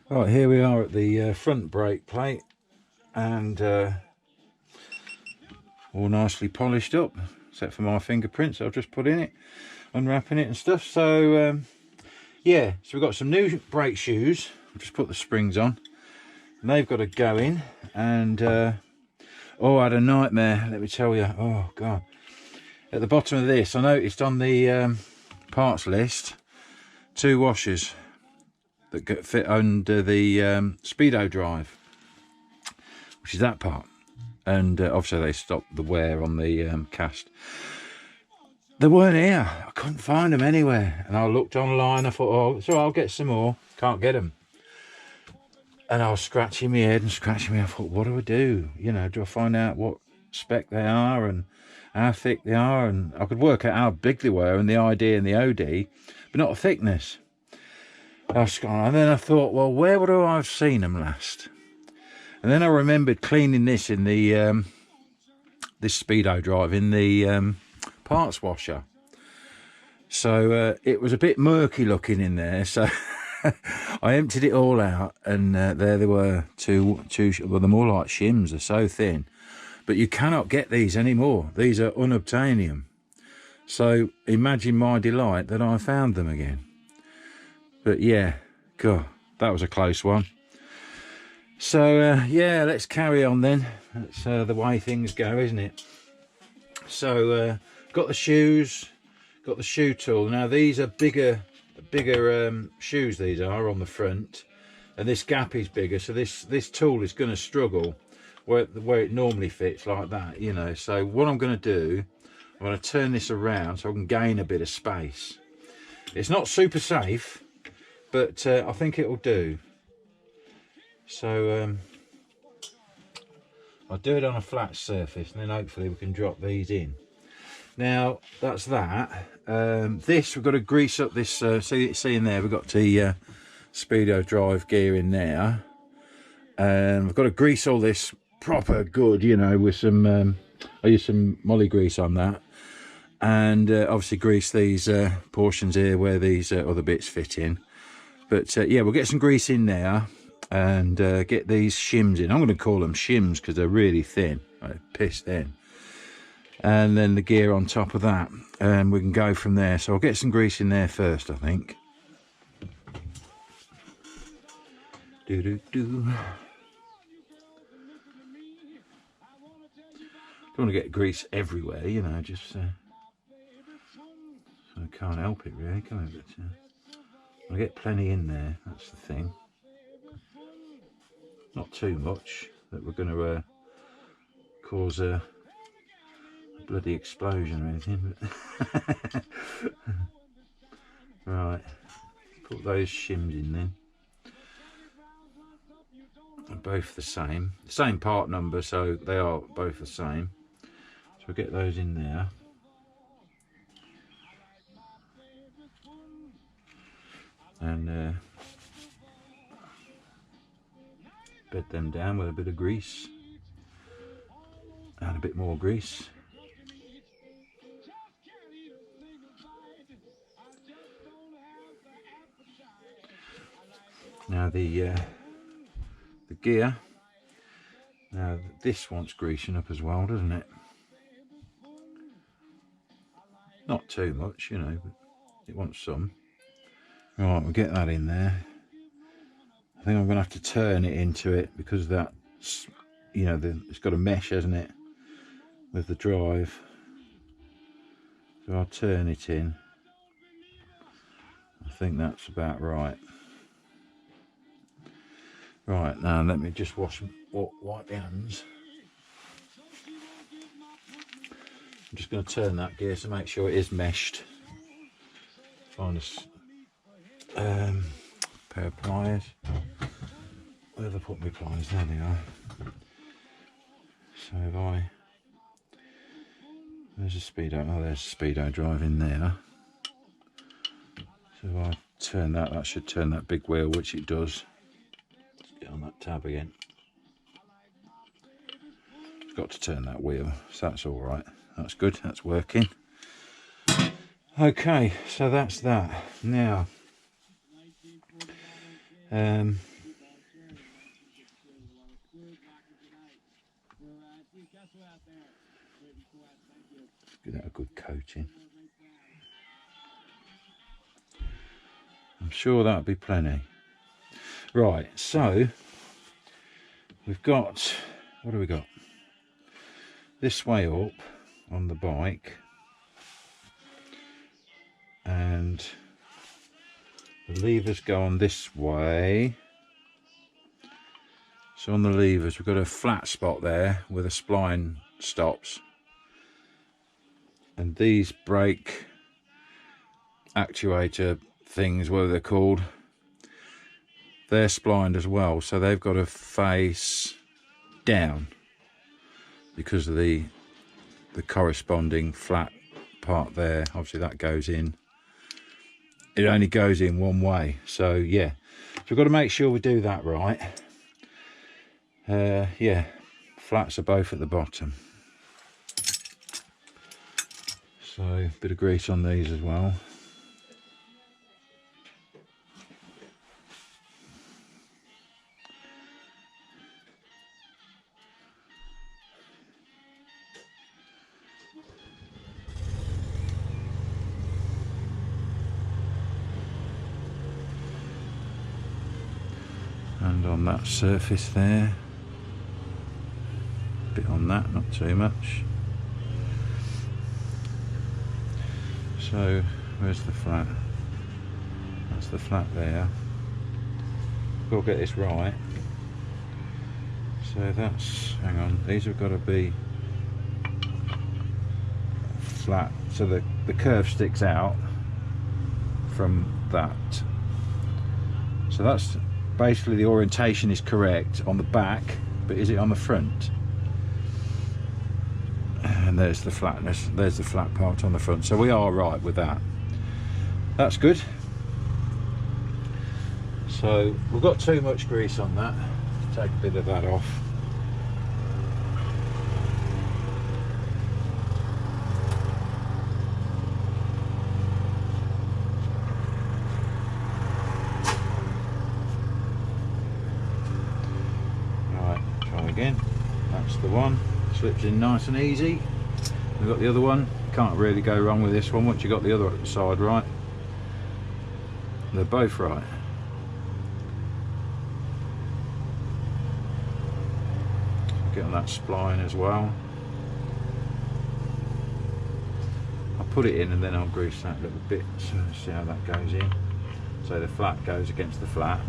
Right, here we are at the front brake plate, and all nicely polished up, except for my fingerprints I've just put in it, unwrapping it and stuff. So yeah, so we've got some new brake shoes. I've just put the springs on, and they've got to go in. And oh, I had a nightmare, let me tell you. Oh god, at the bottom of this I noticed on the parts list 2 washers that fit under the speedo drive, which is that part. And obviously they stopped the wear on the cast. They weren't here. I couldn't find them anywhere, and I looked online. I thought, oh, so I'll get some more. Can't get them. And I was scratching my head and scratching me. I thought, what do I do? You know, do I find out what spec they are and how thick they are? And I could work out how big they were and the ID and the OD, but not a thickness. And then I thought, well, where would I have seen them last? And then I remembered cleaning this in the this speedo drive in the parts washer. So it was a bit murky looking in there. So I emptied it all out, and there they were. Two. Well, they're more like shims. They're so thin, but you cannot get these anymore. These are unobtainium. So imagine my delight that I found them again. But yeah, God, that was a close one. So yeah, let's carry on then. That's the way things go, isn't it? So got the shoes, got the shoe tool. Now these are bigger shoes, these are, on the front, and this gap is bigger, so this tool is going to struggle where it normally fits like that, you know. So what I'm going to do, I'm going to turn this around so I can gain a bit of space. It's not super safe, but I think it'll do. So I'll do it on a flat surface, and then hopefully we can drop these in. Now that's that. This, we've got to grease up this. See in there, we've got the speedo drive gear in there, and we've got to grease all this proper good, you know, with some. I use some molly grease on that, and obviously grease these portions here where these other bits fit in. But yeah, we'll get some grease in there and get these shims in. I'm going to call them shims because they're really thin, like piss thin. And then the gear on top of that, and we can go from there. So I'll get some grease in there first, I think. Don't want to get grease everywhere, you know, just so I can't help it really, can I? But I get plenty in there, that's the thing. Not too much that we're going to cause a bloody explosion or anything, but right, put those shims in then. They're both the same part number, so they are both the same. So we'll get those in there. And bed them down with a bit of grease and a bit more grease. Now the gear, now this wants greasing up as well, doesn't it? Not too much, you know, but it wants some. Right, we'll get that in there. I think I'm going to have to turn it into it because that's, you know, it's got a mesh, hasn't it, with the drive. So I'll turn it in. I think that's about right. Right, now let me just wipe the hands. I'm just going to turn that gear to make sure it is meshed. Find a pair of pliers. Where have I put my pliers? There they are. So if there's a speedo, there's a speedo drive in there. So if I turn that, that should turn that big wheel, which it does. Get on that tab again. It's got to turn that wheel, so that's all right. That's good, that's working. Okay, so that's that. Now Give that a good coating. I'm sure that'll be plenty. Right, so we've got, what do we got? This way up on the bike, and the levers go on this way. So on the levers we've got a flat spot there where the spline stops, and these brake actuator things, whatever they're called, they're splined as well, so they've got to face down because of the corresponding flat part there. Obviously that goes in, it only goes in one way, so yeah, so we've got to make sure we do that right. Yeah, flats are both at the bottom, so a bit of grease on these as well. And on that surface there, a bit on that, not too much. So where's the flat? That's the flat there. We'll get this right. So that's, hang on, these have got to be flat, so the curve sticks out from that. So that's basically, the orientation is correct on the back, but is it on the front? And there's the flatness, there's the flat part on the front, so we are right with that. That's good. So we've got too much grease on that, take a bit of that off. Again, that's the one, slips in nice and easy. We've got the other one, can't really go wrong with this one once you've got the other side right. They're both right. Get on that spline as well. I'll put it in and then I'll grease that little bit, so see how that goes in. So the flat goes against the flat,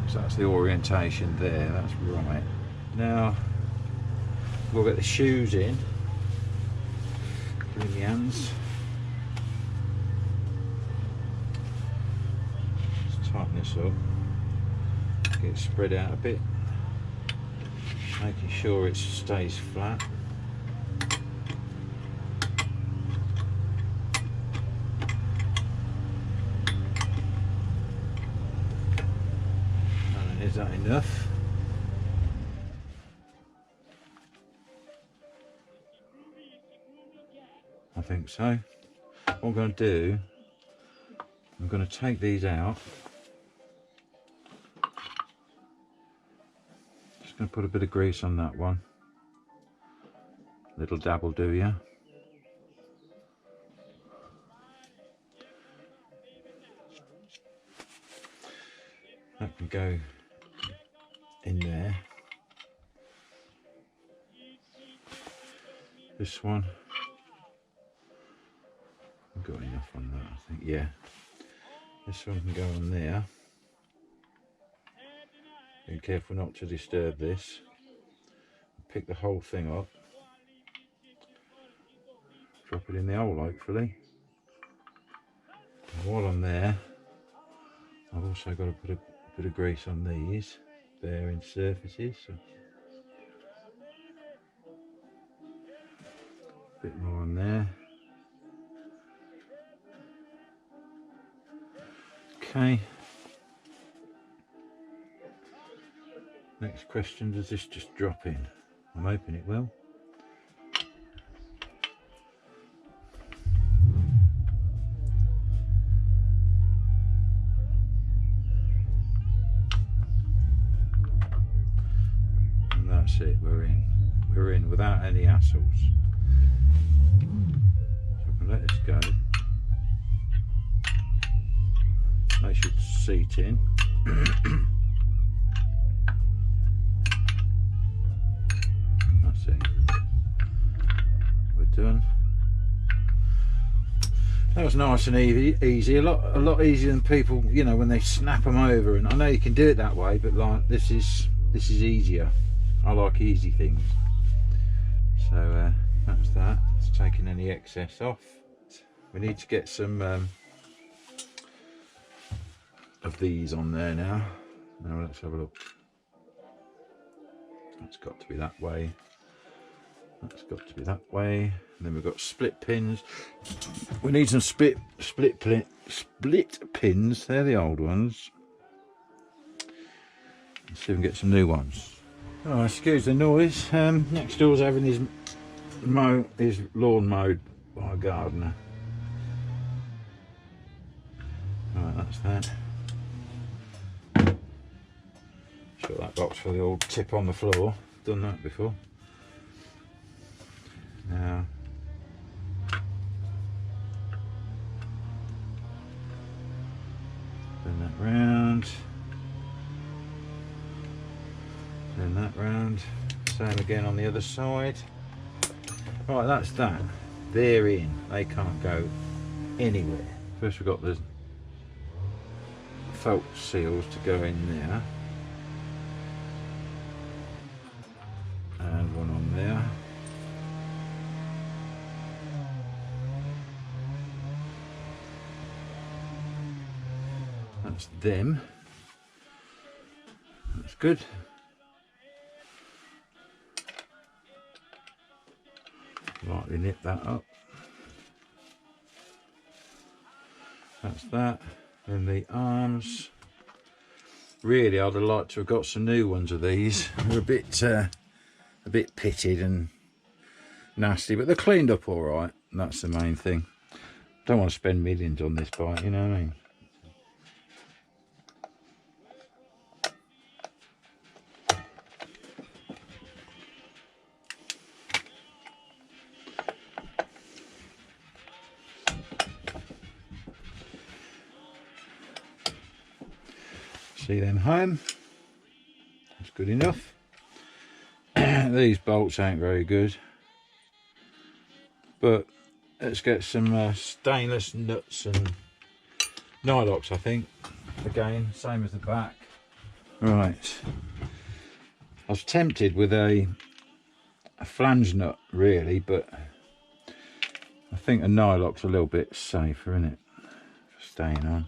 so that's the orientation there, that's right. Now we'll get the shoes in, clean the hands, just tighten this up, get it spread out a bit, making sure it stays flat. And is that enough? I think so. What I'm going to do, I'm going to take these out. Just going to put a bit of grease on that one. Little dab will do, yeah. That can go in there. This one. Got enough on that, I think, yeah. This one can go on there. Be careful not to disturb this. Pick the whole thing up. Drop it in the hole, hopefully. And while I'm there, I've also got to put a bit of grease on these bearing surfaces. So a bit more on there. Okay. Next question, does this just drop in? I'm hoping it will. And that's it, we're in. we're in without any hassles. So I can let this go. They should seat in. That's it. We're done. That was nice and easy. A lot easier than people, you know, when they snap them over. And I know you can do it that way, but like this is easier. I like easy things. So that's that. It's taking any excess off. We need to get some of these on there now. Now let's have a look. That's got to be that way. That's got to be that way. And then we've got split pins. We need some split pins. They're the old ones. Let's see if we can get some new ones. Oh, excuse the noise. Next door's having his lawn mowed by a gardener. Right, that's that. Shut that box for the old tip on the floor. Done that before. Now, turn that round. Turn that round. Same again on the other side. Right, that's that. They're in. They can't go anywhere. First we've got the felt seals to go in there. And one on there. That's them. That's good. Lightly nip that up. That's that. And the arms. Really, I'd have liked to have got some new ones of these. They're a bit pitted and nasty, but they're cleaned up all right. And that's the main thing. Don't want to spend millions on this bike, you know what I mean? See them home. That's good enough. These bolts ain't very good, but let's get some stainless nuts and nylocks, I think. Again, same as the back. Right. I was tempted with a flange nut really, but I think a nylock's a little bit safer, isn't it? For staying on.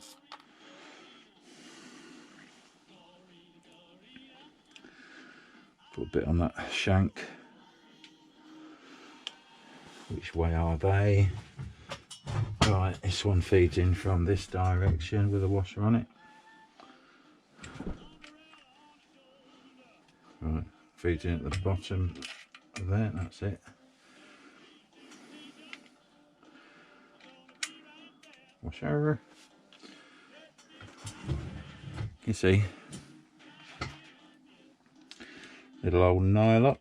Put a bit on that shank. Which way are they? Right, this one feeds in from this direction with a washer on it. Right, feeds in at the bottom of there, that's it. Washer. You see. Little old nylock.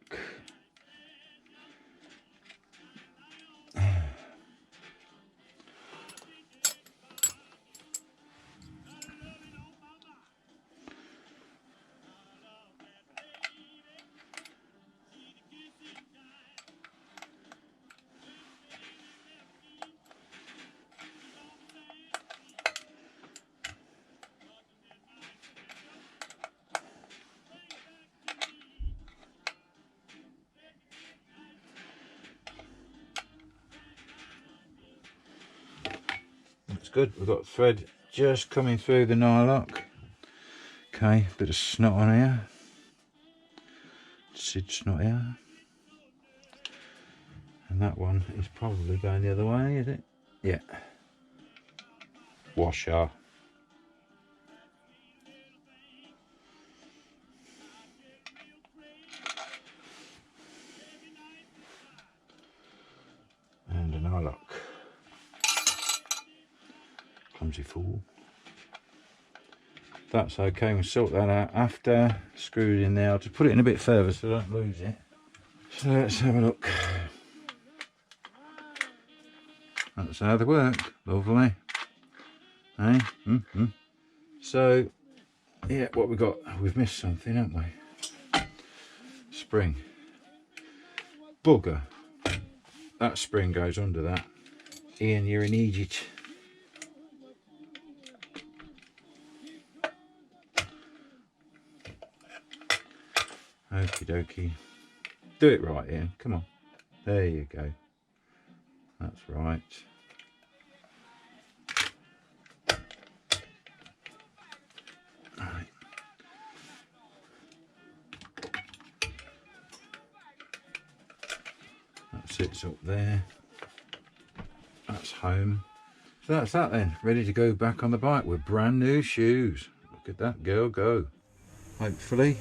Good, we've got thread just coming through the nylock. Okay, bit of snot on here. Sid snot here. And that one is probably going the other way, is it? Yeah. Washer. And a nylock. Clumsy fool. That's okay, we'll sort that out after. Screwed in there. I'll just put it in a bit further so I don't lose it. So let's have a look. That's how they work. Lovely. Hey? So, yeah, what we got? We've missed something, haven't we? Spring. Bugger. That spring goes under that. Ian, you're in Egypt. Okie dokie. Do it right, Ian. Come on. There you go. That's right. Right. That sits up there. That's home. So that's that then. Ready to go back on the bike with brand new shoes. Look at that girl go. Hopefully